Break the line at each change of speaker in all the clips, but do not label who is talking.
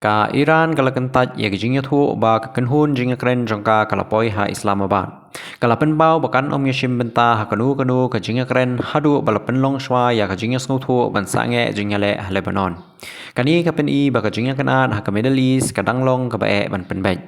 Ka Iran kala kentat ya gijingnya thu ba ka kenhun jinga kren jongka kala poi ha Islamabad. Kala penbau bakan om yashim benta ha kanu ka jinga kren hadu bala penlong shwa ya ka jinga snu thu ban sange jinga le ha Lebanon. Kani ka pen I ba ka jinga kanat ha ka Middle East ka danglong ka ba e ban penbej.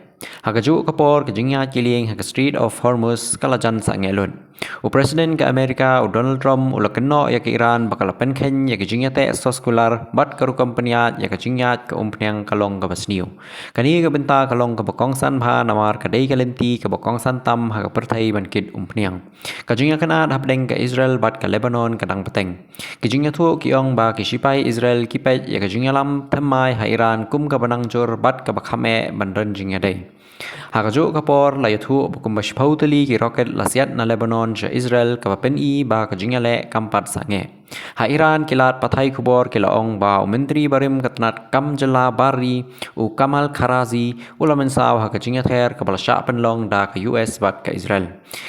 Ha ka ju ka por ka jinga kiling ha ka Street of Hormuz kala jan sange lun. U Presiden ke Amerika u Donald Trump u lakeno ya ke Iran bakal penken ya ke jingya te soskular bat karu kompaniat ya ke jingya ke umpnyang kalong ke basniu. Kani ke benta kalong ke bakongsan bha namar ke dei kalenti ke bakongsan tam ha ke pertai bankit umpnyang. Ke jingya kanat hapdeng ke Israel bat ke Lebanon kadang peteng. Ke jingya tu kiong ba ke sipai Israel kipet ya ke jingya lam temai ha Iran kum ke banangjur bat ke bakhame bandren jingya dei. Hakajo kapor la yathu bukum bashpautali ki rocket lasiat na Lebanon ja Israel ka pen I ba ka jingale kampat sange. Ha Iran kilat pathai kubor kila ong ba menteri barim katnat kam jala bari u Kamal Kharazi ulamen saw ha ka jinga ther ka bala sha penlong da ka US bat ka Israel.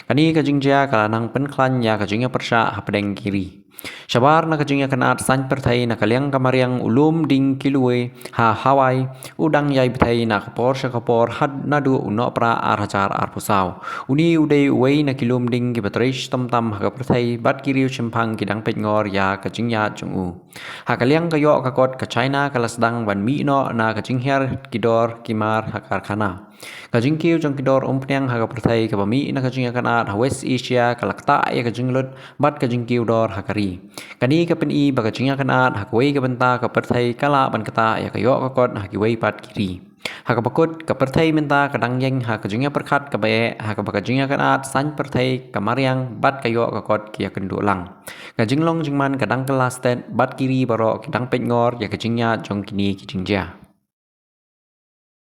Kani ka jingja kala nang penklan ya ka jinga persha ha pedeng kiri. Shabar na kajingya kanat san perthai na kalyang kamariang ulum ding kilue ha Hawaii udang yai bethai na kapor sha kapor had nadu uno pra arhajar arpusaw. Uni udai uwei na kilum ding ki batrish tam ha perthai bat kiriu chimpang kidang petngor ya kajingya jungu. Ha kalyang kayo kakot ka China kalasdang ban mi no na kajinghyar kidor kimar ha karkhana. Kajingkiu jong kidor umpnyang ha perthai ka bami na kajingya kanat ha West Asia kalakta ya kajinglut bat kajingkiu dor ha kari. Kani ka pen I baga jinga kanat ha kuwei ka benta ka perthai kala ban kata ya kayo kakot ha kiwei pat kiri. Ha ka bakut ka perthai menta kadang yang ha ka jinga perkhat ka bae ha ka baga jinga kanat san perthai ka mariang bat kayo kakot kia kendu lang. Ka jinglong jingman kadang kelas tet bat kiri baro kadang petngor ya ka jingya jong kini ki jingja.